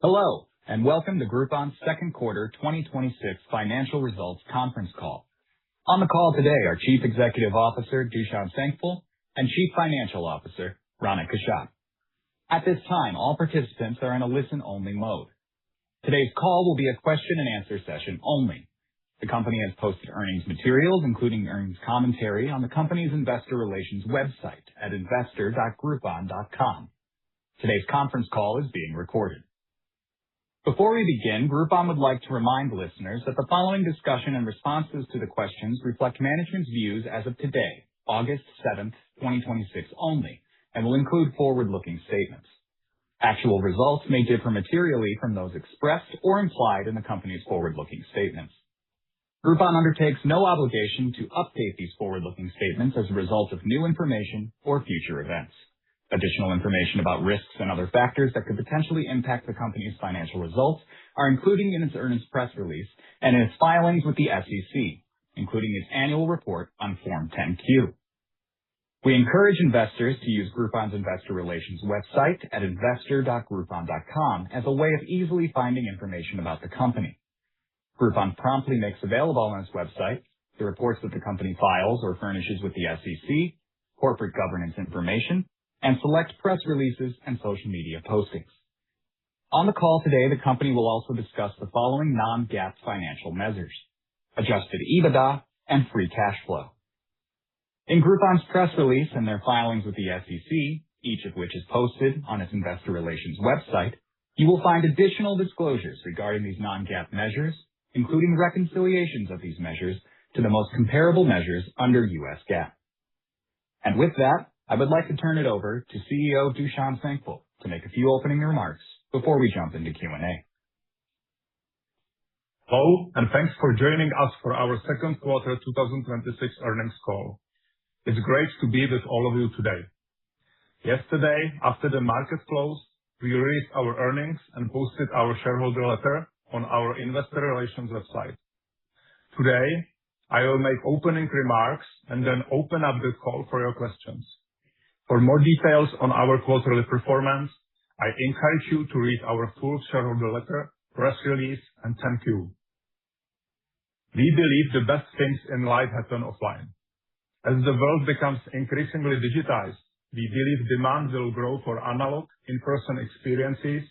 Hello, and welcome to Groupon's second quarter 2026 financial results conference call. On the call today are Chief Executive Officer Dušan Šenkypl and Chief Financial Officer Rana Kashyap. At this time, all participants are in a listen-only mode. Today's call will be a question and answer session only. The company has posted earnings materials, including earnings commentary, on the company's investor relations website at investor.groupon.com. Today's conference call is being recorded. Before we begin, Groupon would like to remind listeners that the following discussion and responses to the questions reflect management's views as of today, August 7th, 2026 only, and will include forward-looking statements. Actual results may differ materially from those expressed or implied in the company's forward-looking statements. Groupon undertakes no obligation to update these forward-looking statements as a result of new information or future events. Additional information about risks and other factors that could potentially impact the company's financial results are included in its earnings press release and in its filings with the SEC, including its annual report on Form 10-Q. We encourage investors to use Groupon's investor relations website at investor.groupon.com as a way of easily finding information about the company. Groupon promptly makes available on its website the reports that the company files or furnishes with the SEC, corporate governance information, and select press releases and social media postings. On the call today, the company will also discuss the following non-GAAP financial measures: adjusted EBITDA and free cash flow. In Groupon's press release and their filings with the SEC, each of which is posted on its investor relations website, you will find additional disclosures regarding these non-GAAP measures, including reconciliations of these measures to the most comparable measures under US GAAP. And with that, I would like to turn it over to CEO Dušan Šenkypl to make a few opening remarks before we jump into Q&A. Hello, and thanks for joining us for our second quarter 2026 earnings call. It's great to be with all of you today. Yesterday, after the market closed, we released our earnings and posted our shareholder letter on our investor relations website. Today, I will make opening remarks and then open up the call for your questions. For more details on our quarterly performance, I encourage you to read our full shareholder letter, press release, and 10-Q. We believe the best things in life happen offline. As the world becomes increasingly digitized, we believe demand will grow for analog, in-person experiences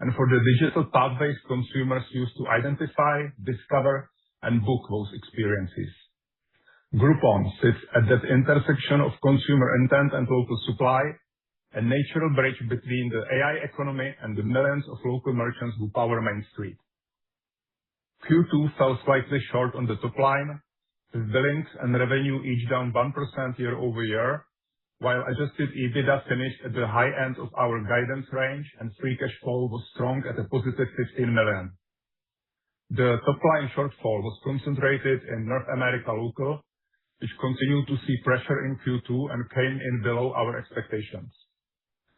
and for the digital pathways consumers use to identify, discover, and book those experiences. Groupon sits at that intersection of consumer intent and local supply, a natural bridge between the AI economy and the millions of local merchants who power Main Street. Q2 fell slightly short on the top line, with billings and revenue each down 1% year-over-year, while adjusted EBITDA finished at the high end of our guidance range and free cash flow was strong at a positive $15 million. The top-line shortfall was concentrated in North America Local, which continued to see pressure in Q2 and came in below our expectations.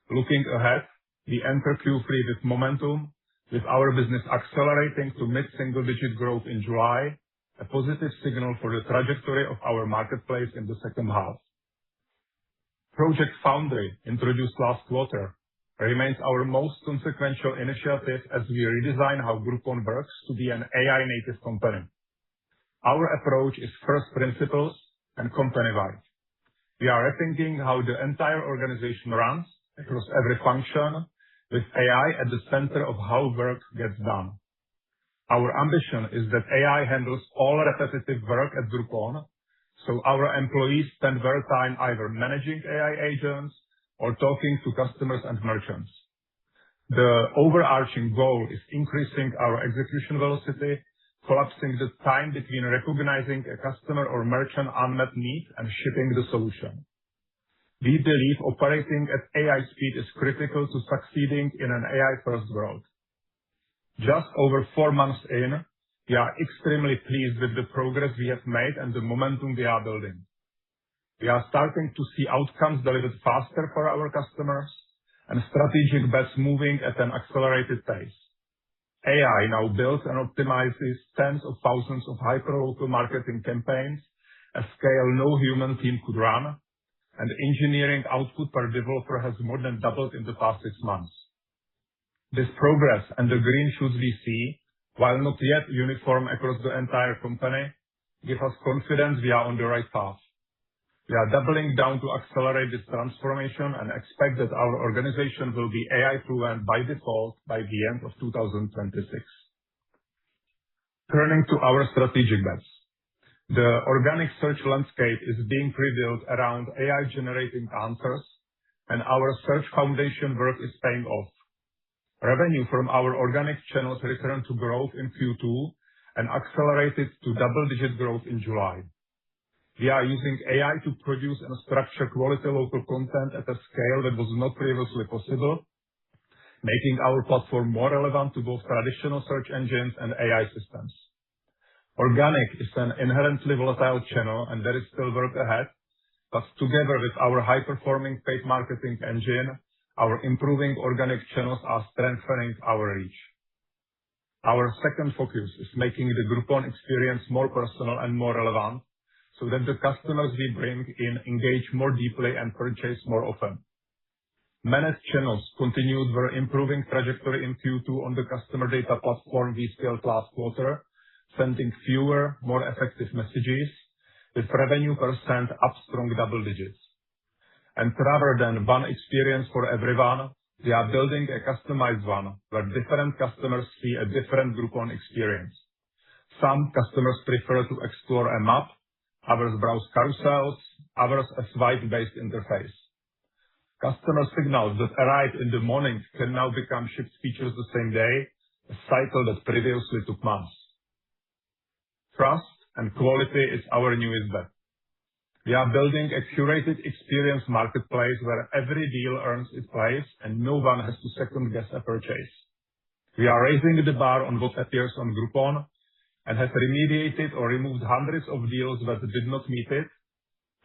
Looking ahead, we enter Q3 with momentum, with our business accelerating to mid-single-digit growth in July, a positive signal for the trajectory of our marketplace in the second half. Project Foundry, introduced last quarter, remains our most consequential initiative as we redesign how Groupon works to be an AI-native company. Our approach is first principles and company-wide. We are rethinking how the entire organization runs across every function, with AI at the center of how work gets done. Our ambition is that AI handles all repetitive work at Groupon, so our employees spend their time either managing AI agents or talking to customers and merchants. The overarching goal is increasing our execution velocity, collapsing the time between recognizing a customer or merchant unmet need and shipping the solution. We believe operating at AI speed is critical to succeeding in an AI-first world. Just over 4 months in, we are extremely pleased with the progress we have made and the momentum we are building. We are starting to see outcomes delivered faster for our customers and strategic bets moving at an accelerated pace. AI now builds and optimizes tens of thousands of hyperlocal marketing campaigns at scale no human team could run, and engineering output per developer has more than doubled in the past 6 months. This progress and the green shoots we see, while not yet uniform across the entire company, give us confidence we are on the right path. We are doubling down to accelerate this transformation and expect that our organization will be AI fluent by default by the end of 2026. Turning to our strategic bets. The organic search landscape is being rebuilt around AI-generating answers, and our search foundation work is paying off. Revenue from our organic channels returned to growth in Q2 and accelerated to double-digit growth in July. We are using AI to produce and structure quality local content at a scale that was not previously possible, making our platform more relevant to both traditional search engines and AI systems. Organic is an inherently volatile channel, and there is still work ahead, but together with our high-performing paid marketing engine, our improving organic channels are strengthening our reach. Our second focus is making the Groupon experience more personal and more relevant, so that the customers we bring in engage more deeply and purchase more often. Managed channels continued their improving trajectory in Q2 on the customer data platform we scaled last quarter, sending fewer, more effective messages, with revenue percent up strong double digits. And rather than one experience for everyone, we are building a customized one where different customers see a different Groupon experience. Some customers prefer to explore a map, others browse carousels, others a swipe-based interface. Customer signals that arrive in the morning can now become shipped features the same day, a cycle that previously took months. Trust and quality is our newest bet. We are building a curated experience marketplace where every deal earns its place and no one has to second-guess a purchase. We are raising the bar on what appears on Groupon and have remediated or removed hundreds of deals that did not meet it,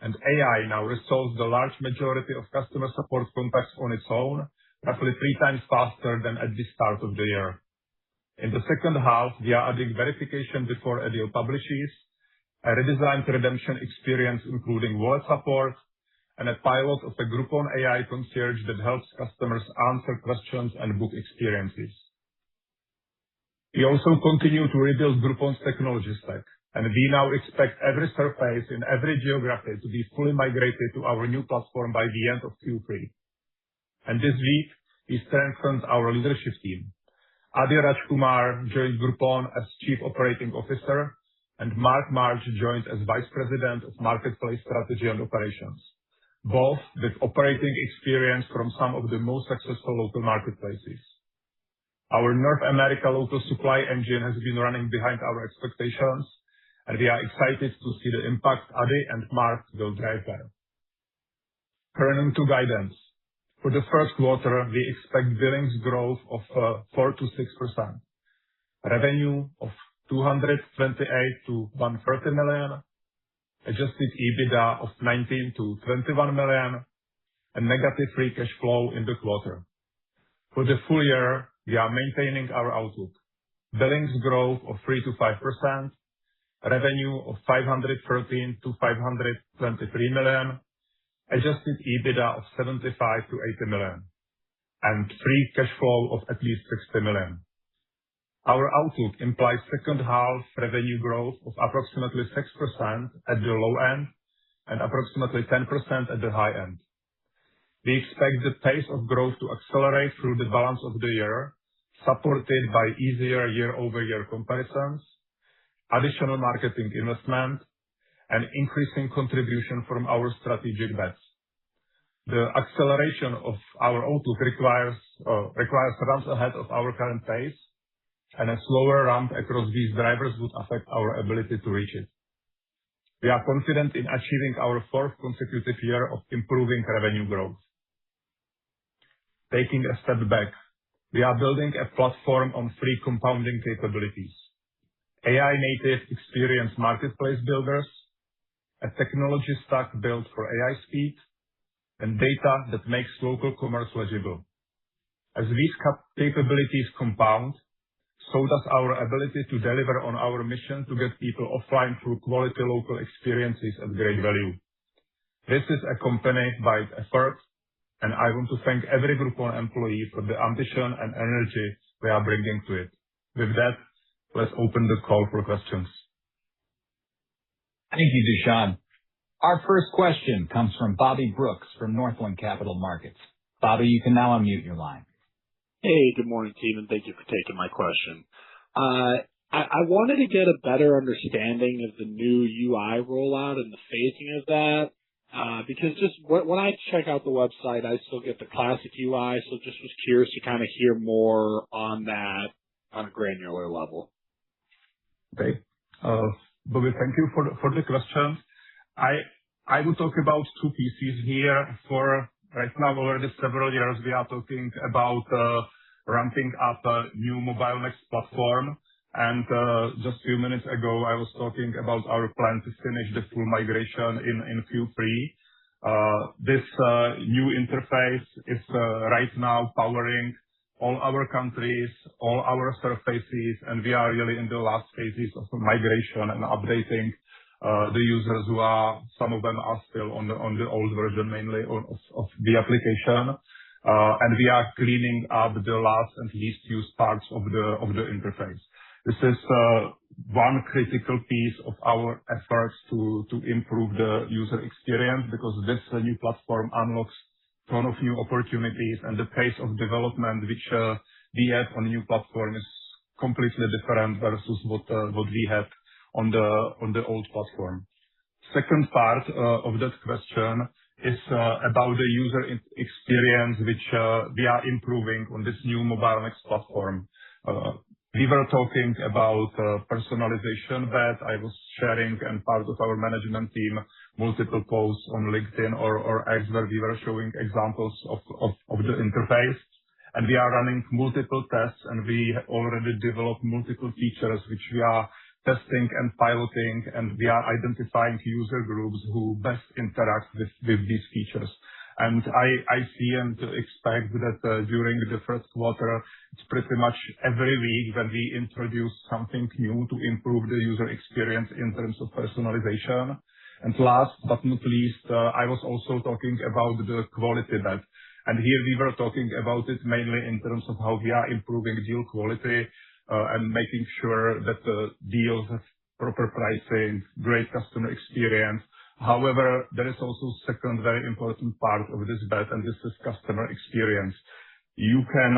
and AI now resolves the large majority of customer support contacts on its own, roughly 3 times faster than at the start of the year. In the second half, we are adding verification before a deal publishes, a redesigned redemption experience including wallet support, and a pilot of a Groupon AI concierge that helps customers answer questions and book experiences. We also continue to rebuild Groupon's technology stack, and we now expect every surface in every geography to be fully migrated to our new platform by the end of Q3. And this week, we strengthened our leadership team. Adi Rajkumar joined Groupon as Chief Operating Officer, and Mark March joined as Vice President of Marketplace Strategy and Operations, both with operating experience from some of the most successful local marketplaces. Our North America local supply engine has been running behind our expectations, and we are excited to see the impact Adi and Mark will drive there. Turning to guidance. For the first quarter, we expect billings growth of 4 to 6%, revenue of $228 to $130 million, adjusted EBITDA of $19 to $21 million, and negative free cash flow in the quarter. For the full year, we are maintaining our outlook. Billings growth of 3 to 5%, revenue of $513 to $523 million, adjusted EBITDA of $75 to $80 million, and free cash flow of at least $60 million. Our outlook implies second half revenue growth of approximately 6% at the low end and approximately 10% at the high end. We expect the pace of growth to accelerate through the balance of the year, supported by easier year-over-year comparisons, additional marketing investment, and increasing contribution from our strategic bets. The acceleration of our outlook requires runs ahead of our current pace, and a slower ramp across these drivers would affect our ability to reach it. We are confident in achieving our fourth consecutive year of improving revenue growth. Taking a step back, we are building a platform on 3 compounding capabilities: AI-native experience marketplace builders, a technology stack built for AI speed, and data that makes local commerce legible. As these capabilities compound, so does our ability to deliver on our mission to get people offline through quality local experiences at great value. This is accompanied by effort, and I want to thank every Groupon employee for the ambition and energy they are bringing to it. With that, let's open the call for questions. Thank you, Dušan. Our first question comes from Bobby Brooks from Northland Capital Markets. Bobby, you can now unmute your line. Hey, good morning, team, and thank you for taking my question. I wanted to get a better understanding of the new UI rollout and the phasing of that, because just when I check out the website, I still get the classic UI, so just was curious to kind of hear more on that on a granular level. Okay. Bobby, thank you for the question. I will talk about two pieces here. For right now, already several years, we are talking about ramping up a new mobile next platform. And just a few minutes ago, I was talking about our plan to finish the full migration in Q3. This new interface is right now powering all our countries, all our surfaces, and we are really in the last phases of migration and updating the users who are, some of them are still on the old version, mainly of the application. And we are cleaning up the last and least used parts of the interface. This is one critical piece of our efforts to improve the user experience, because this new platform unlocks a ton of new opportunities, and the pace of development which we have on the new platform is completely different versus what we had on the old platform. Second part of that question is about the user experience which we are improving on this new mobile next platform. We were talking about personalization that I was sharing, and part of our management team, multiple posts on LinkedIn or X, where we were showing examples of the interface. And we are running multiple tests, and we already developed multiple features which we are testing and piloting, and we are identifying user groups who best interact with these features. And I see and expect that during the first quarter, it's pretty much every week when we introduce something new to improve the user experience in terms of personalization. And last but not least, I was also talking about the quality bet. And here we were talking about it mainly in terms of how we are improving deal quality and making sure that the deals have proper pricing, great customer experience. However, there is also a second very important part of this bet, and this is customer experience. You can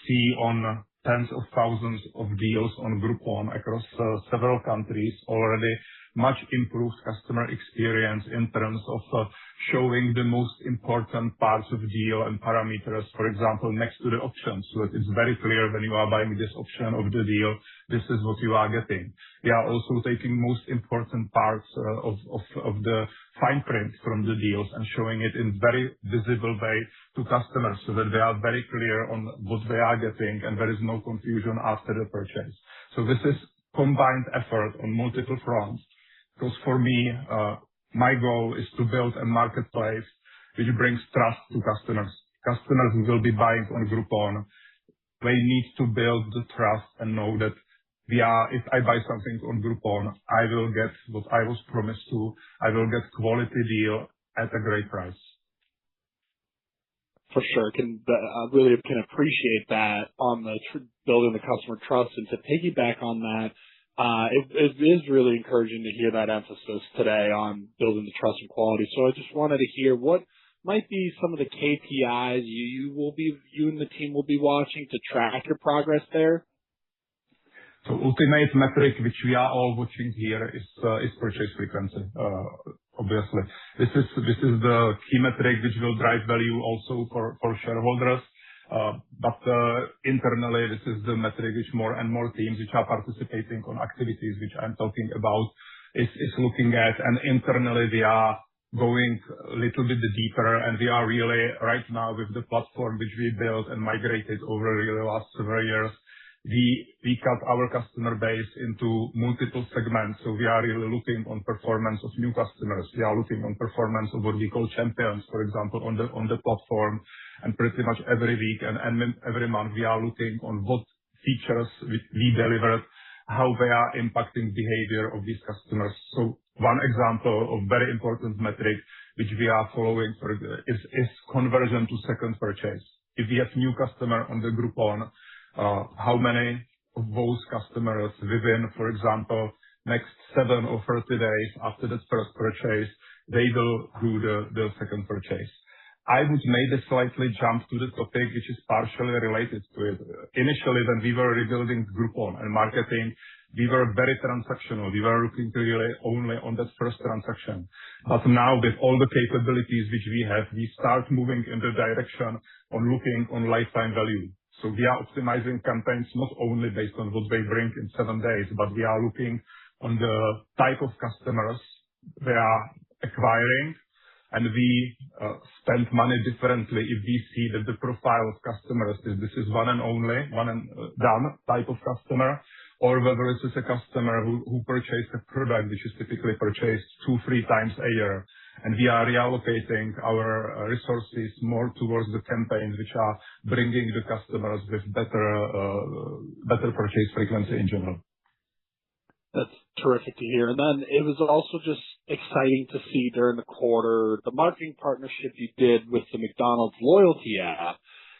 see on tens of thousands of deals on Groupon across several countries already much improved customer experience in terms of showing the most important parts of the deal and parameters, for example, next to the options. So it's very clear when you are buying this option of the deal, this is what you are getting. We are also taking most important parts of the fine print from the deals and showing it in very visible way to customers, so that they are very clear on what they are getting and there is no confusion after the purchase. So this is combined effort on multiple fronts. Because for me, my goal is to build a marketplace which brings trust to customers. Customers who will be buying on Groupon, they need to build the trust and know that if I buy something on Groupon, I will get what I was promised to. I will get quality deal at a great price. For sure. I really can appreciate that on the building the customer trust. And to piggyback on that, it is really encouraging to hear that emphasis today on building the trust and quality. So I just wanted to hear what might be some of the KPIs you and the team will be watching to track your progress there. So ultimate metric which we are all watching here is purchase frequency. Obviously, this is the key metric which will drive value also for shareholders. But internally, this is the metric which more and more teams which are participating on activities which I'm talking about is looking at. And internally, we are going a little bit deeper, and we are really right now with the platform which we built and migrated over really the last several years. We cut our customer base into multiple segments. So we are really looking on performance of new customers. We are looking on performance of what we call champions, for example, on the platform. And pretty much every week and every month, we are looking on what features we delivered, how they are impacting behavior of these customers. So one example of very important metric which we are following is conversion to second purchase. If we have new customer on the Groupon, how many of those customers within, for example, next 7 or 30 days after that first purchase, they will do the second purchase. I would maybe slightly jump to the topic which is partially related to it. Initially, when we were rebuilding Groupon and marketing, we were very transactional. We were looking really only on that first transaction. Now with all the capabilities which we have, we start moving in the direction on looking on lifetime value. We are optimizing campaigns not only based on what they bring in 7 days, but we are looking on the type of customers they are acquiring, and we spend money differently if we see that the profile of customers is this is one and only, one and done type of customer, or whether it is a customer who purchased a product which is typically purchased 2-3 times a year. We are reallocating our resources more towards the campaigns which are bringing the customers with better purchase frequency in general. That's terrific to hear. And then it was also just exciting to see during the quarter the marketing partnership you did with the McDonald's loyalty app.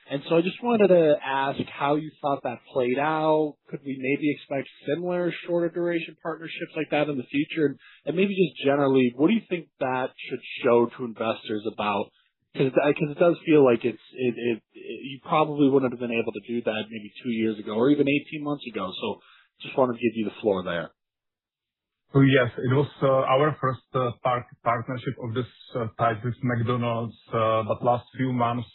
And so I just wanted to ask how you thought that played out. Could we maybe expect similar shorter duration partnerships like that in the future? And maybe just generally, what do you think that should show to investors about, because it does feel like you probably wouldn't have been able to do that maybe 2 years ago or even 18 months ago. So just wanted to give you the floor there. So yes, it was our first partnership of this type with McDonald's, but last few months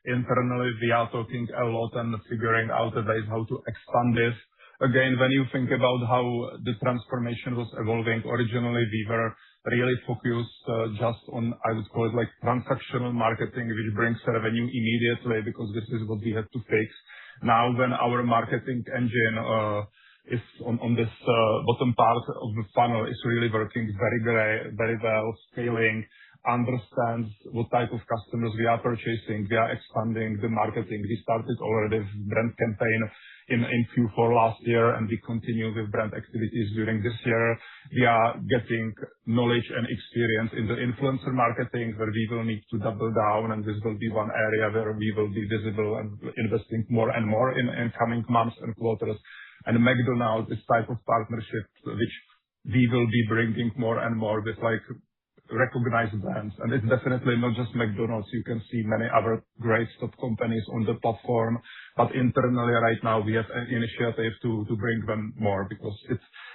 internally we are talking a lot and figuring out the ways how to expand this. Again, when you think about how the transformation was evolving, originally we were really focused just on, I would call it like transactional marketing, which brings revenue immediately because this is what we had to fix. Now when our marketing engine is on this bottom part of the funnel is really working very well, scaling, understands what type of customers we are purchasing. We are expanding the marketing. We started already with brand campaign in Q4 last year, and we continue with brand activities during this year. We are getting knowledge and experience in the influencer marketing, where we will need to double down, and this will be one area where we will be visible and investing more and more in coming months and quarters. And McDonald's, this type of partnership, which we will be bringing more and more with like recognized brands. And it's definitely not just McDonald's. You can see many other great top companies on the platform. But internally right now we have an initiative to bring them more because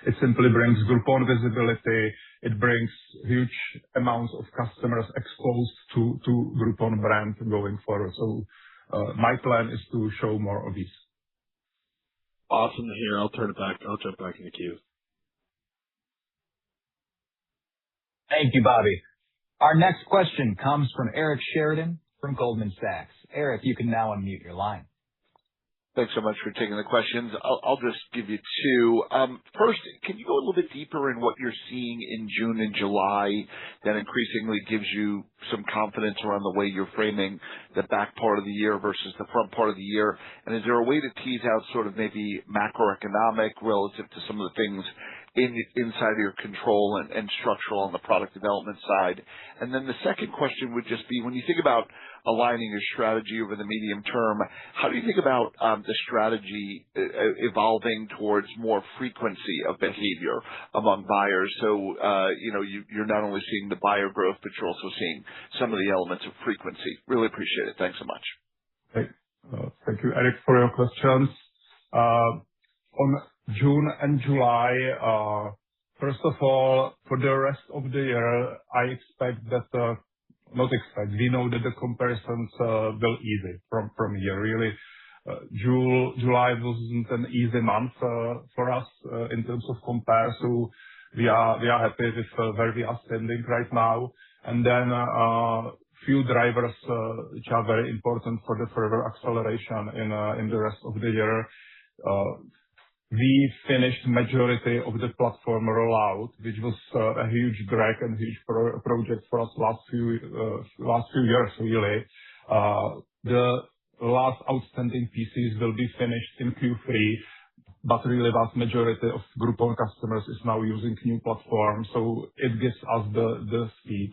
it simply brings Groupon visibility. It brings huge amounts of customers exposed to Groupon brand going forward. So my plan is to show more of these. Awesome to hear. I'll jump back in the queue. Thank you, Bobby. Our next question comes from Eric Sheridan from Goldman Sachs. Eric, you can now unmute your line. Thanks so much for taking the questions. I'll just give you 2. First, can you go a little bit deeper in what you're seeing in June and July that increasingly gives you some confidence around the way you're framing the back part of the year versus the front part of the year? And is there a way to tease out sort of maybe macroeconomic relative to some of the things inside of your control and structural on the product development side? And then the second question would just be, when you think about aligning your strategy over the medium term, how do you think about the strategy evolving towards more frequency of behavior among buyers? So, you're not only seeing the buyer growth, but you're also seeing some of the elements of frequency. Really appreciate it. Thanks so much. Okay. Thank you, Eric, for your questions. On June and July, first of all, for the rest of the year, I expect that we know that the comparisons will ease from here. Really, July wasn't an easy month for us in terms of compare. So we are happy with where we are standing right now. And then few drivers which are very important for the further acceleration in the rest of the year. We finished majority of the platform rollout, which was a huge drag and huge project for us last few years, really. The last outstanding pieces will be finished in Q3, but really vast majority of Groupon customers is now using new platform, so it gives us the speed.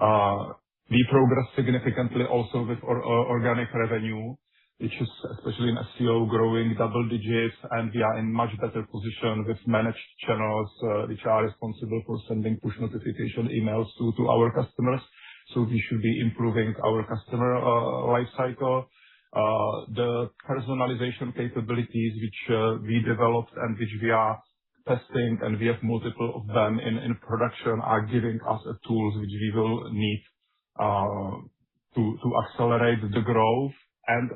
We progressed significantly also with organic revenue, which is especially in SEO, growing double digits, and we are in much better position with managed channels, which are responsible for sending push notification emails to our customers. We should be improving our customer life cycle. The personalization capabilities which we developed and which we are testing, and we have multiple of them in production, are giving us tools which we will need to accelerate the growth.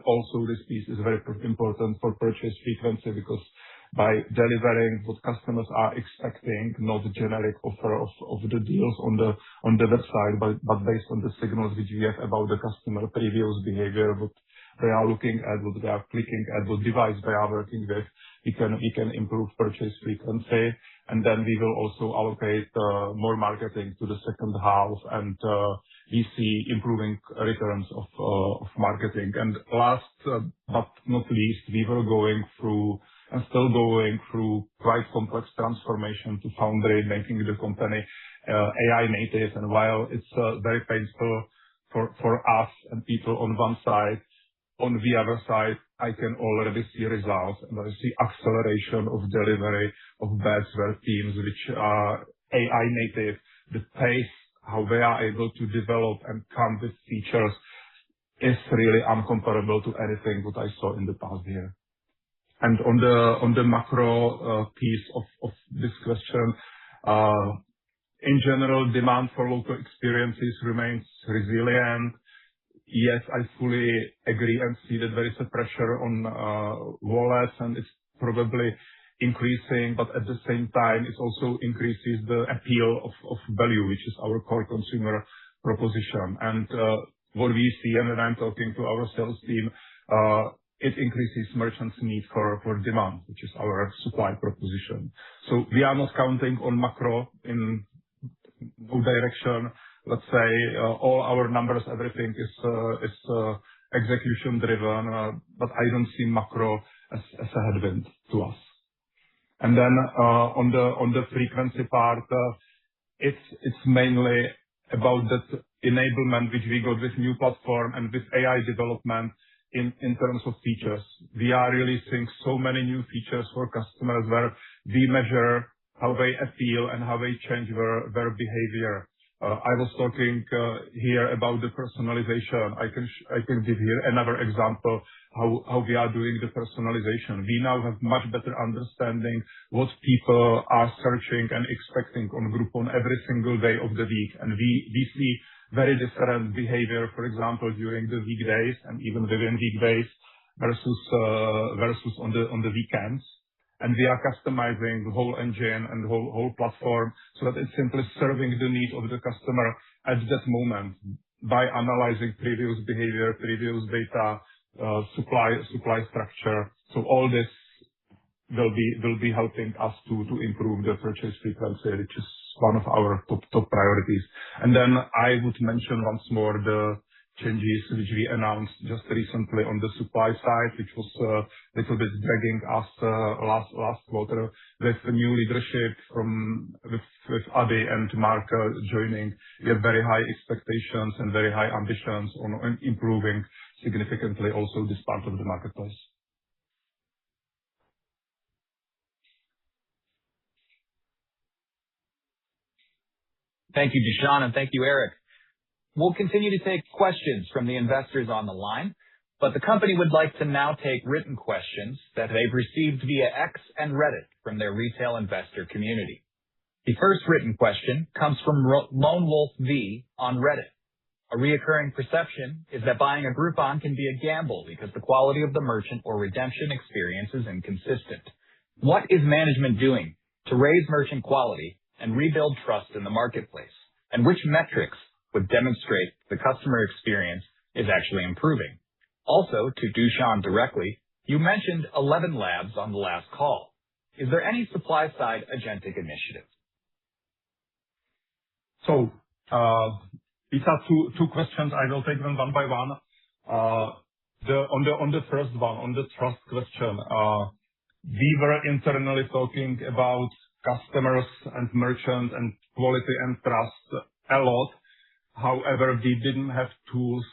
Also this piece is very important for purchase frequency, because by delivering what customers are expecting, not the generic offer of the deals on the website, but based on the signals which we have about the customer previous behavior, what they are looking at, what they are clicking at, what device they are working with, we can improve purchase frequency. Then we will also allocate more marketing to the second half, and we see improving returns of marketing. Last but not least, we were going through and still going through quite complex transformation to Foundry, making the company AI native. While it's very painful for us and people on one side, on the other side, I can already see results, and I see acceleration of delivery of Badgeware teams which are AI native. The pace how they are able to develop and come with features is really incomparable to anything what I saw in the past year. On the macro piece of this question, in general, demand for local experiences remains resilient. Yes, I fully agree and see that there is a pressure on wallets, and it's probably increasing, but at the same time, it also increases the appeal of value, which is our core consumer proposition. What we see, and when I'm talking to our sales team, it increases merchants' need for demand, which is our supply proposition. We are not counting on macro in no direction. Let's say all our numbers, everything is execution driven, but I don't see macro as a headwind to us. Then on the frequency part, it's mainly about that enablement which we got with new platform and with AI development in terms of features. We are really seeing so many new features for customers where we measure how they appeal and how they change their behavior. I was talking here about the personalization. I can give here another example how we are doing the personalization. We now have much better understanding what people are searching and expecting on Groupon every single day of the week. We see very different behavior, for example, during the weekdays and even within weekdays versus on the weekends. We are customizing the whole engine and the whole platform so that it's simply serving the need of the customer at that moment by analyzing previous behavior, previous data, supply structure. All this will be helping us to improve the purchase frequency, which is one of our top priorities. Then I would mention once more the changes which we announced just recently on the supply side, which was a little bit dragging us last quarter. With the new leadership with Adi and Mark joining, we have very high expectations and very high ambitions on improving significantly also this part of the marketplace. Thank you, Dusan, and thank you, Eric. We'll continue to take questions from the investors on the line, but the company would like to now take written questions that they've received via X and Reddit from their retail investor community. The first written question comes from Lone Wolf V on Reddit. A reoccurring perception is that buying a Groupon can be a gamble because the quality of the merchant or redemption experience is inconsistent. What is management doing to raise merchant quality and rebuild trust in the marketplace? And which metrics would demonstrate the customer experience is actually improving? Also, to Dusan directly, you mentioned 11 labs on the last call. Is there any supply-side agentic initiative? These are two questions. I will take them one by one. On the first one, on the trust question, we were internally talking about customers and merchants and quality and trust a lot. However, we didn't have tools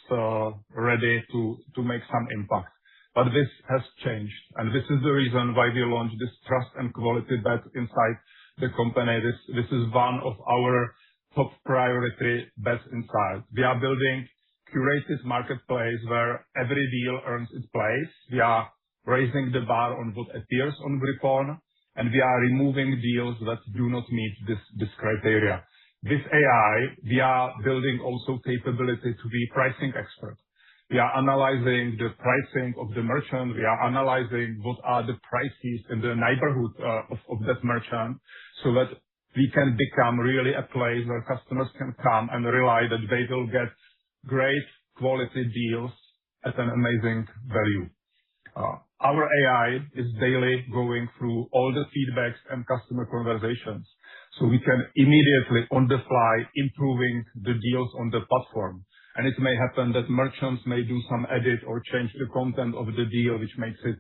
ready to make some impact. But this has changed, and this is the reason why we launched this trust and quality bet inside the company. This is one of our top priority bets inside. We are building curated marketplace where every deal earns its place. We are raising the bar on what appears on Groupon, and we are removing deals that do not meet this criteria. With AI, we are building also capability to be pricing expert. We are analyzing the pricing of the merchant. We are analyzing what are the prices in the neighborhood of that merchant, so that we can become really a place where customers can come and rely that they will get great quality deals at an amazing value. Our AI is daily going through all the feedbacks and customer conversations, so we can immediately, on the fly, improving the deals on the platform. And it may happen that merchants may do some edit or change the content of the deal, which makes it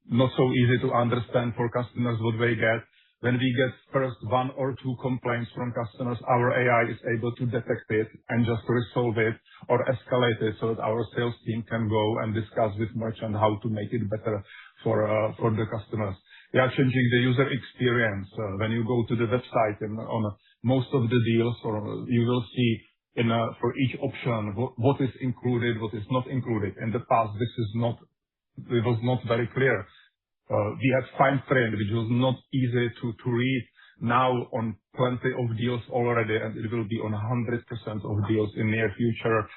not so easy to understand for customers what they get. When we get first one or two complaints from customers, our AI is able to detect it and just resolve it or escalate it so that our sales team can go and discuss with merchant how to make it better for the customers. We are changing the user experience. When you go to the website and on most of the deals, or you will see for each option what is included, what is not included. In the past, it was not very clear. We had fine print, which was not easy to read. Now on plenty of deals already, and it will be on 100% of deals in near future.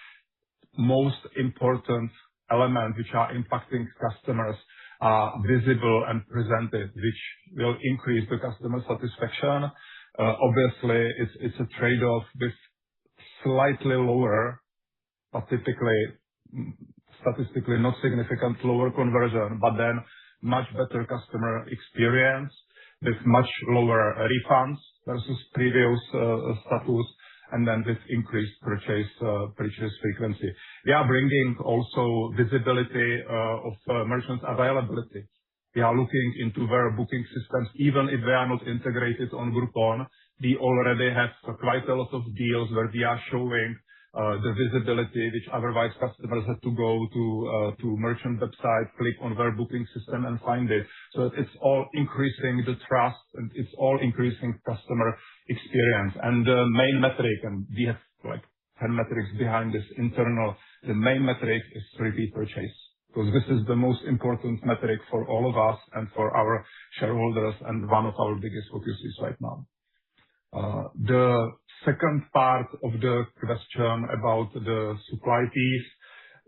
Most important elements which are impacting customers are visible and presented, which will increase the customer satisfaction. Obviously, it's a trade-off with slightly lower, but typically, statistically not significant lower conversion, but then much better customer experience with much lower refunds versus previous status, and then with increased purchase frequency. We are bringing also visibility of merchants availability. We are looking into their booking systems, even if they are not integrated on Groupon. We already have quite a lot of deals where we are showing the visibility, which otherwise customers had to go to merchant website, click on their booking system and find it. So it's all increasing the trust, and it's all increasing customer experience. And the main metric, and we have like 10 metrics behind this internal, the main metric is repeat purchase, because this is the most important metric for all of us and for our shareholders, and one of our biggest focuses right now. The second part of the question about the supply piece,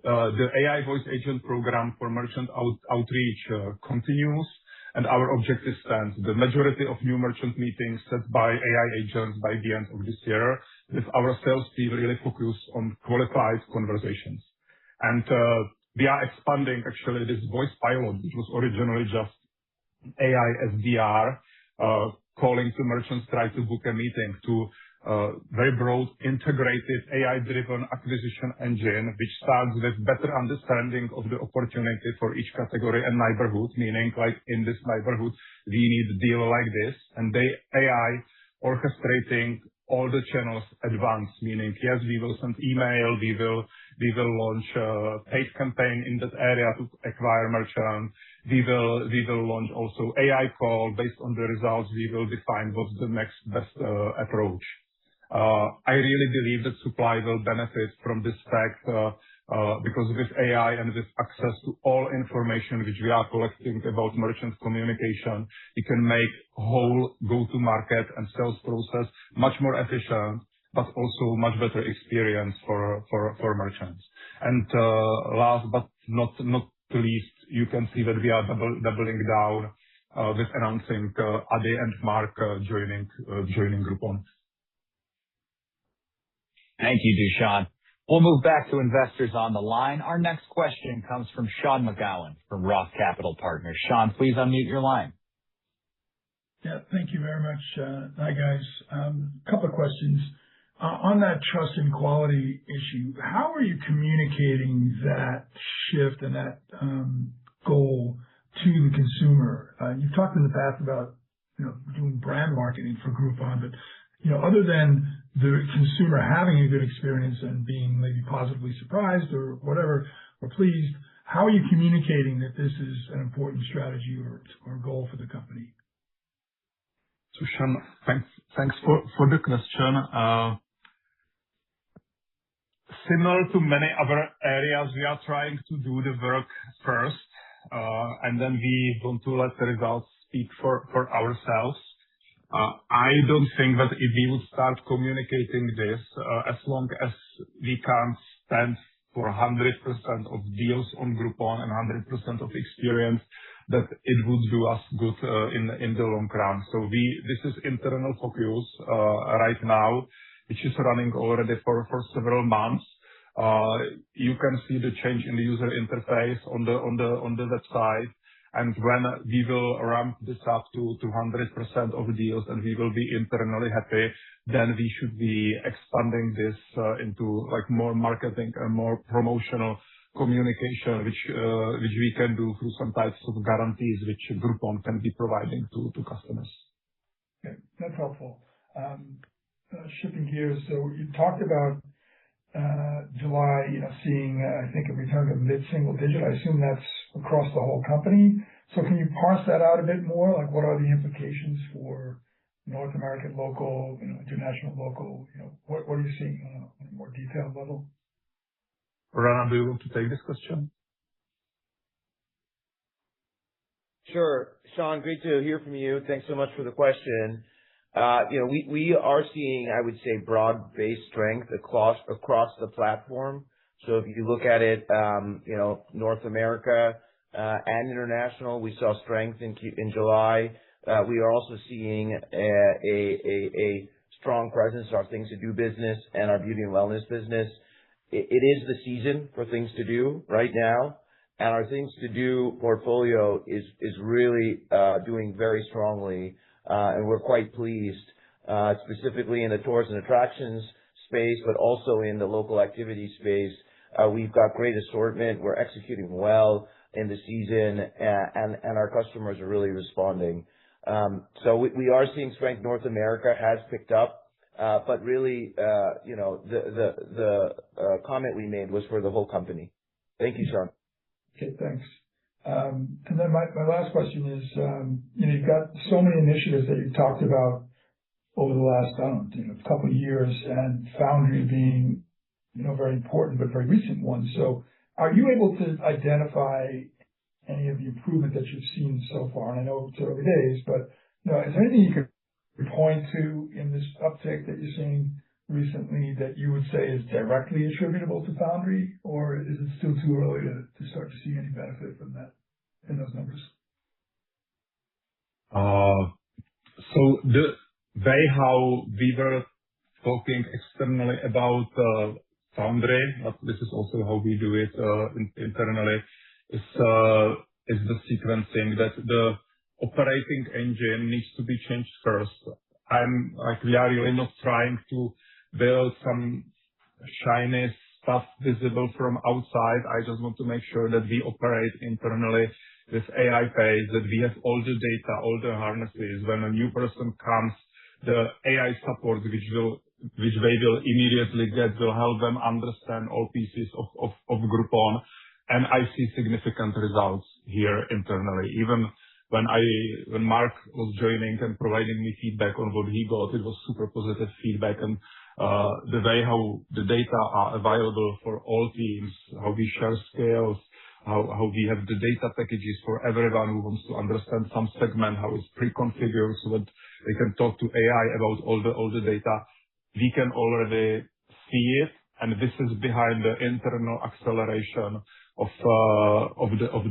the AI voice agent program for merchant outreach continues, and our objective stands. The majority of new merchant meetings set by AI agents by the end of this year, with our sales team really focused on qualified conversations. And we are expanding actually this voice pilot, which was originally just AI SDR, calling to merchants, try to book a meeting, to very broad integrated AI-driven acquisition engine, which starts with better understanding of the opportunity for each category and neighborhood, meaning like in this neighborhood, we need a deal like this, and the AI orchestrating all the channels advanced, meaning, yes, we will send email, we will launch a paid campaign in that area to acquire merchant. We will launch also AI call. Based on the results, we will define what's the next best approach. I really believe that supply will benefit from this fact, because with AI and with access to all information which we are collecting about merchant communication, we can make whole go-to-market and sales process much more efficient, but also much better experience for merchants. And last but not least, you can see that we are doubling down with announcing Adi and Mark joining Groupon. Thank you, Dušan. We'll move back to investors on the line. Our next question comes from Sean McGowan from Roth Capital Partners. Sean, please unmute your line. Yeah, thank you very much. Hi, guys. Couple of questions. On that trust and quality issue, how are you communicating that shift and that goal to the consumer? You've talked in the past about doing brand marketing for Groupon, but other than the consumer having a good experience and being maybe positively surprised or whatever, or pleased, how are you communicating that this is an important strategy or goal for the company? So Sean, thanks for the question. Similar to many other areas, we are trying to do the work first, and then we want to let the results speak for ourselves. I don't think that if we would start communicating this, as long as we can't stand for 100% of deals on Groupon and 100% of experience, that it would do us good in the long run. So this is internal focus right now, which is running already for several months. You can see the change in the user interface on the website. And when we will ramp this up to 100% of deals and we will be internally happy, then we should be expanding this into like more marketing and more promotional communication, which we can do through some types of guarantees which Groupon can be providing to customers. Okay, that's helpful. Shifting gears, so you talked about July, seeing, I think, a return to mid-single digit. I assume that's across the whole company. So can you parse that out a bit more? Like, what are the implications for North American local, international local? What are you seeing on a more detailed level? Rana, do you want to take this question? Sure. Sean, great to hear from you. Thanks so much for the question. We are seeing, I would say, broad-based strength across the platform. So if you look at it, North America and international, we saw strength in July. We are also seeing a strong presence in our Things to Do business and our beauty and wellness business. It is the season for Things to Do right now, and our Things to Do portfolio is really doing very strongly, and we're quite pleased, specifically in the tours and attractions space, but also in the local activity space. We've got great assortment. We're executing well in the season, and our customers are really responding. So we are seeing strength. North America has picked up, but really, the comment we made was for the whole company. Thank you, Sean. Okay, thanks. And then my last question is, you've got so many initiatives that you've talked about over the last, couple of years, and Foundry being, very important but very recent one. So are you able to identify any of the improvement that you've seen so far? And I know it's early days, but is there anything you could point to in this uptick that you're seeing recently that you would say is directly attributable to Foundry, or is it still too early to start to see any benefit from that in those numbers? So the way how we were talking externally about Foundry, but this is also how we do it internally, is the sequencing that the operating engine needs to be changed first. We are really not trying to build some shiny stuff visible from outside. I just want to make sure that we operate internally with AI pace, that we have all the data, all the harnesses. When a new person comes, the AI support, which they will immediately get, will help them understand all pieces of Groupon. And I see significant results here internally. Even when Mark was joining and providing me feedback on what he got, it was super positive feedback. And the way how the data are available for all teams, how we share scales, how we have the data packages for everyone who wants to understand some segment, how it's pre-configured so that they can talk to AI about all the data. We can already see it, and this is behind the internal acceleration of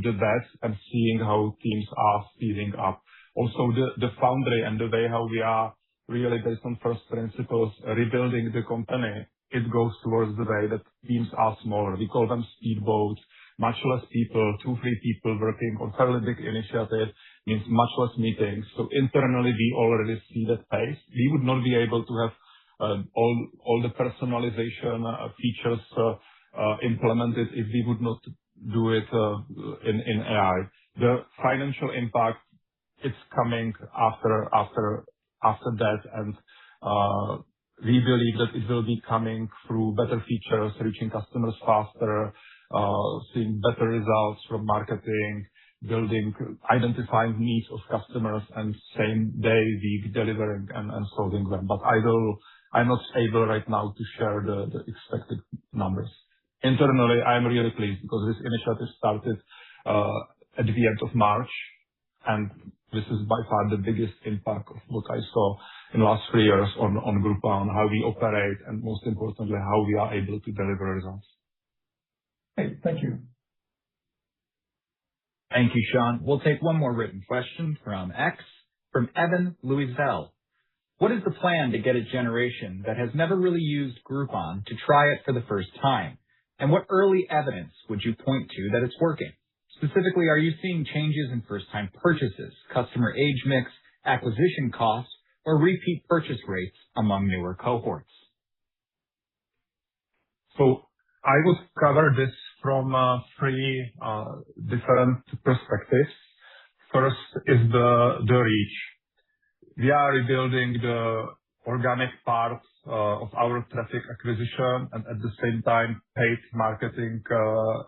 the bet and seeing how teams are speeding up. Also, the Foundry and the way how we are really based on first principles rebuilding the company, it goes towards the way that teams are smaller. We call them speedboats, much less people, 2-3 people working on fairly big initiatives means much less meetings. So internally, we already see that pace. We would not be able to have all the personalization features implemented if we would not do it in AI. The financial impact, it's coming after that, and We believe that it will be coming through better features, reaching customers faster, seeing better results from marketing, identifying needs of customers, and same day week delivering and solving them. But I'm not able right now to share the expected numbers. Internally, I'm really pleased because this initiative started at the end of March, and this is by far the biggest impact of what I saw in the last 3 years on Groupon, how we operate, and most importantly, how we are able to deliver results. Hey, thank you. Thank you, Sean. We'll take one more written question from X, from Evan Louisville. What is the plan to get a generation that has never really used Groupon to try it for the first time? And what early evidence would you point to that it's working? Specifically, are you seeing changes in first-time purchases, customer age mix, acquisition costs, or repeat purchase rates among newer cohorts? So I would cover this from 3 different perspectives. First is the reach. We are rebuilding the organic part of our traffic acquisition, and at the same time, paid marketing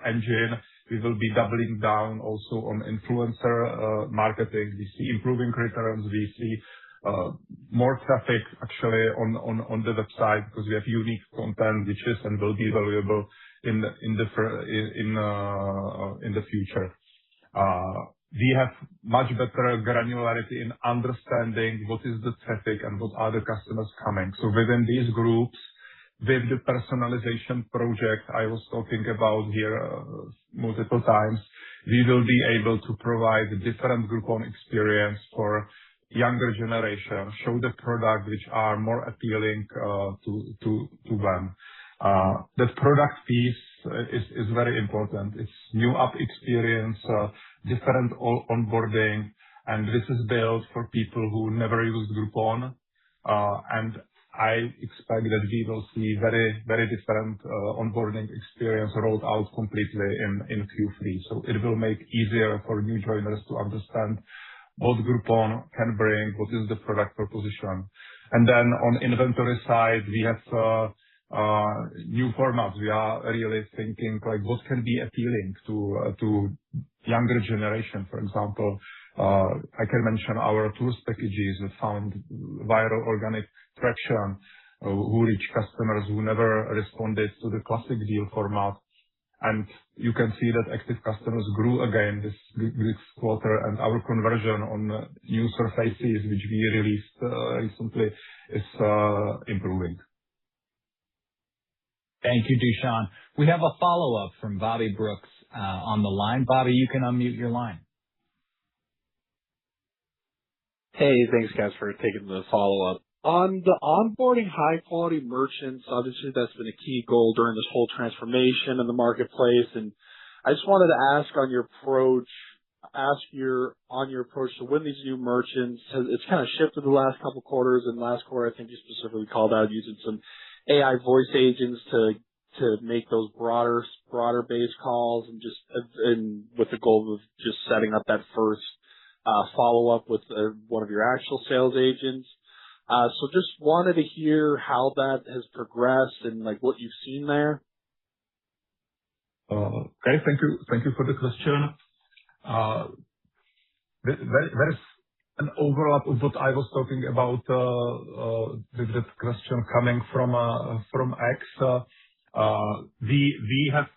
engine. We will be doubling down also on influencer marketing. We see improving returns. We see more traffic actually on the website because we have unique content which is and will be valuable in the future. We have much better granularity in understanding what is the traffic and what are the customers coming. So within these groups, with the personalization project I was talking about here multiple times, we will be able to provide a different Groupon experience for younger generation, show the product which are more appealing to them. That product piece is very important. It's new app experience, different onboarding, and this is built for people who never used Groupon. And I expect that we will see very, very different onboarding experience rolled out completely in Q3. So it will make easier for new joiners to understand what Groupon can bring, what is the product proposition. And then on inventory side, we have new formats. We are really thinking like what can be appealing to younger generation. For example, I can mention our tours packages that found viral organic traction, who reach customers who never responded to the classic deal format. And you can see that active customers grew again this quarter, and our conversion on new surfaces, which we released recently, is improving. Thank you, Dushan. We have a follow-up from Bobby Brooks on the line. Bobby, you can unmute your line. Hey, thanks guys for taking the follow-up. On the onboarding high-quality merchants, obviously that's been a key goal during this whole transformation in the marketplace. And I just wanted to ask on your approach to win these new merchants. It's kind of shifted the last couple quarters, and last quarter I think you specifically called out using some AI voice agents to make those broader based calls and with the goal of just setting up that first follow-up with one of your actual sales agents. So just wanted to hear how that has progressed and like what you've seen there. Okay, thank you for the question. There is an overlap of what I was talking about with that question coming from X. We have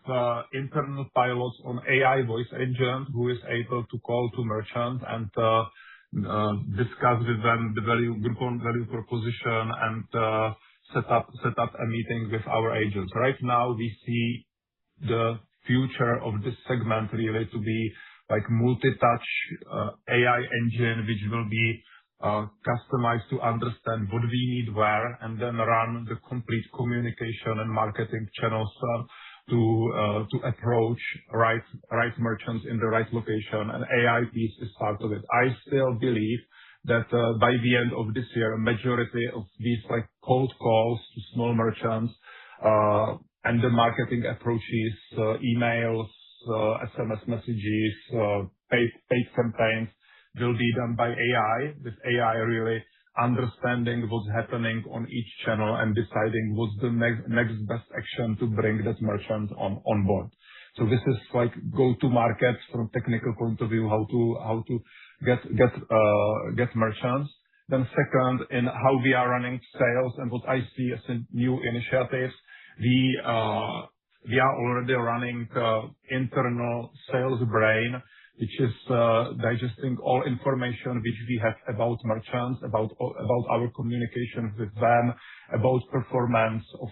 internal pilots on AI voice agent who is able to call to merchants and discuss with them the Groupon value proposition and set up a meeting with our agents. Right now, we see the future of this segment really to be like multi-touch AI engine, which will be customized to understand what we need where, and then run the complete communication and marketing channels to approach right merchants in the right location. And AI piece is part of it. I still believe that by the end of this year, a majority of these like cold calls to small merchants and the marketing approaches, emails, SMS messages, paid campaigns will be done by AI, with AI really understanding what's happening on each channel and deciding what's the next best action to bring that merchant on board. This is like go-to market from technical point of view, how to get merchants. Second, in how we are running sales and what I see as a new initiatives, we are already running internal sales brain, which is digesting all information which we have about merchants, about our communication with them, about performance of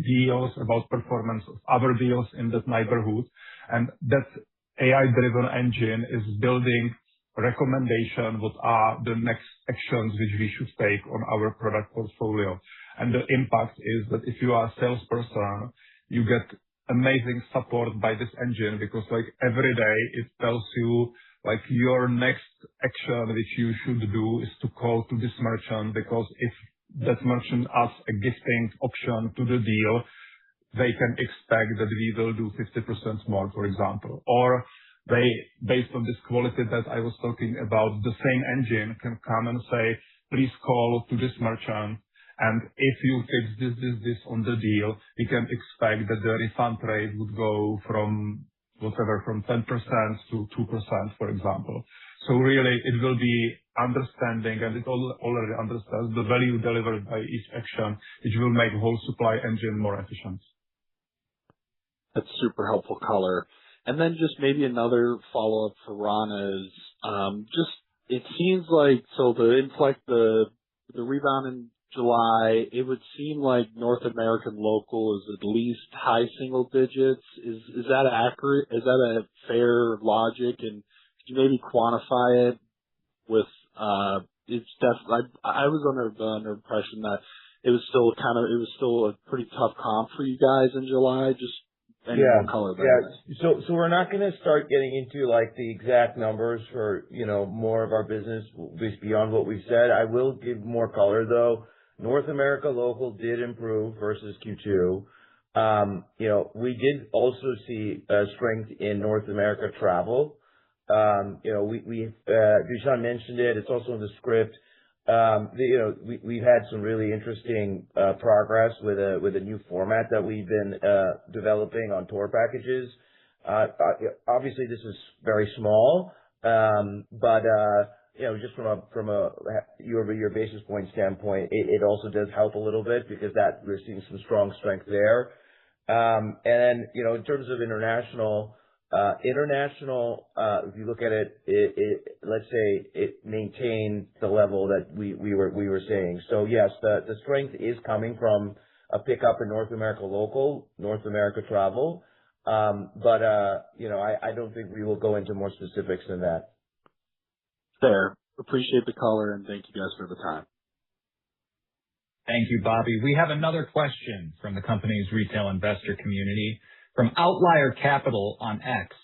deals, about performance of other deals in that neighborhood. That AI-driven engine is building recommendation, what are the next actions which we should take on our product portfolio. The impact is that if you are a salesperson, you get amazing support by this engine because like every day it tells you like your next action which you should do is to call to this merchant, because if that merchant asks a gifting option to the deal, they can expect that we will do 50% more, for example. Or they, based on this quality that I was talking about, the same engine can come and say, please call to this merchant, and if you fix this on the deal, we can expect that the refund rate would go from whatever, from 10% to 2%, for example. Really it will be understanding, and it already understands the value delivered by each action, which will make whole supply engine more efficient. That's super helpful color. And then just maybe another follow-up for Rana is, it seems like, so to inflect the rebound in July, it would seem like North American local is at least high single digits. Is that accurate? Is that a fair logic? And could you maybe quantify it with, it's definitely, I was under the impression that it was still a pretty tough comp for you guys in July. Just any more color there. Yeah. So we're not going to start getting into like the exact numbers for, more of our business beyond what we've said. I will give more color though. North America local did improve versus Q2. We did also see strength in North America travel. Dusan mentioned it. It's also in the script. We've had some really interesting progress with a new format that we've been developing on tour packages. Obviously, this is very small, but just from a year-over-year basis point standpoint, it also does help a little bit because that we're seeing some strong strength there. And then, in terms of international, if you look at it, let's say it maintained the level that we were saying. So yes, the strength is coming from a pickup in North America local, North America travel. But I don't think we will go into more specifics than that. Fair. Appreciate the color, and thank you guys for the time. Thank you, Bobby. We have another question from the company's retail investor community from Outlier Capital on X.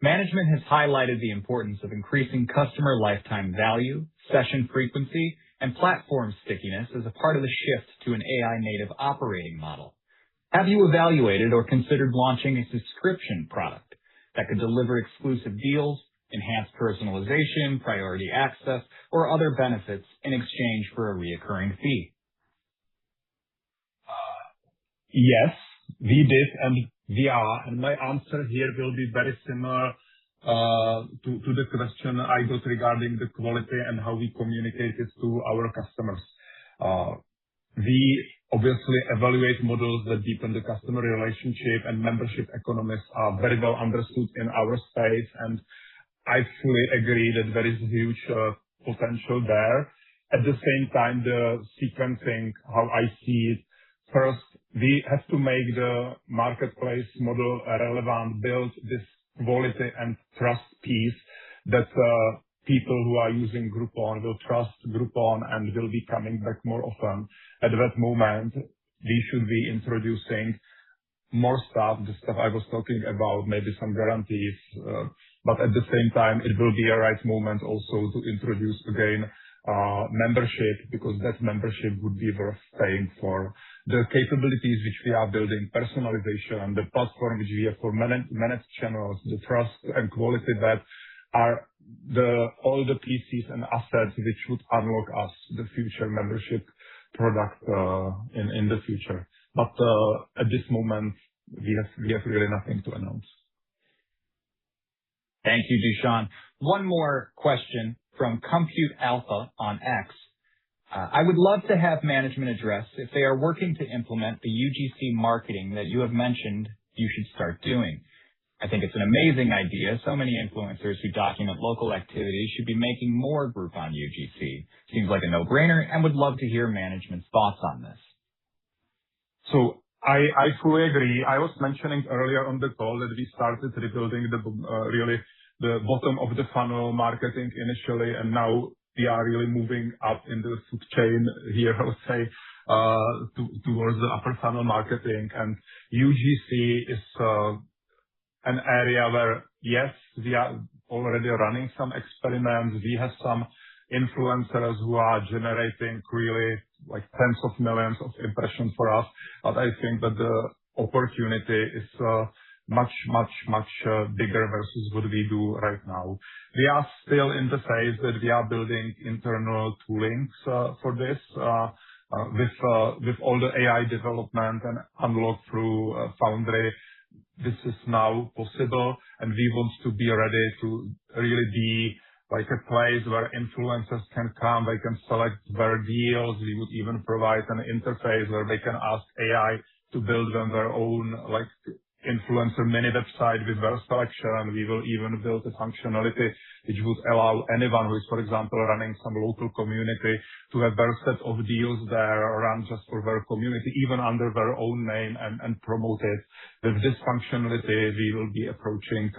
Management has highlighted the importance of increasing customer lifetime value, session frequency, and platform stickiness as a part of the shift to an AI-native operating model. Have you evaluated or considered launching a subscription product that could deliver exclusive deals, enhanced personalization, priority access, or other benefits in exchange for a reoccurring fee? Yes, we did, and we are. And my answer here will be very similar to the question I got regarding the quality and how we communicate it to our customers. We obviously evaluate models that deepen the customer relationship, and membership economics are very well understood in our space. And I fully agree that there is huge potential there. At the same time, the sequencing, how I see it, first, we have to make the marketplace model relevant, build this quality and trust piece that people who are using Groupon will trust Groupon and will be coming back more often. At that moment, we should be introducing more stuff, the stuff I was talking about, maybe some guarantees. But at the same time, it will be a right moment also to introduce again membership, because that membership would be worth paying for. The capabilities which we are building, personalization, the platform which we have for managed channels, the trust and quality that are all the pieces and assets which would unlock us the future membership product in the future. But at this moment, we have really nothing to announce. Thank you, Dusan. One more question from Compute Alpha on X. I would love to have management address if they are working to implement the UGC marketing that you have mentioned you should start doing. I think it's an amazing idea. So many influencers who document local activities should be making more Groupon UGC. Seems like a no-brainer, and would love to hear management's thoughts on this. So I fully agree. I was mentioning earlier on the call that we started rebuilding the bottom of the funnel marketing initially, and now we are really moving up in the food chain here, I would say, towards the upper funnel marketing. And UGC is an area where, yes, we are already running some experiments. We have some influencers who are generating really like tens of millions of impressions for us. But I think that the opportunity is much bigger versus what we do right now. We are still in the phase that we are building internal toolings for this. With all the AI development and unlock through Foundry, this is now possible, and we want to be ready to really be like a place where influencers can come, they can select their deals. We would even provide an interface where they can ask AI to build them their own like influencer mini website with their selection. We will even build a functionality which would allow anyone who is, for example, running some local community to have their set of deals there run just for their community, even under their own name, and promote it. With this functionality, we will be approaching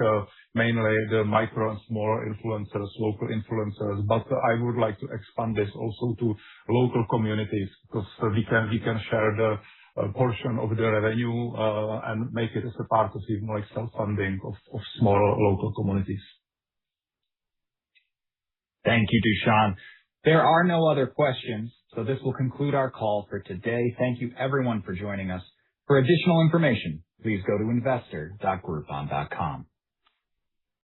mainly the micro and small influencers, local influencers. But I would like to expand this also to local communities, because we can share the portion of the revenue and make it as a part of even like self-funding of small local communities. Thank you, Dusan. There are no other questions, so this will conclude our call for today. Thank you everyone for joining us. For additional information, please go to investor.groupon.com.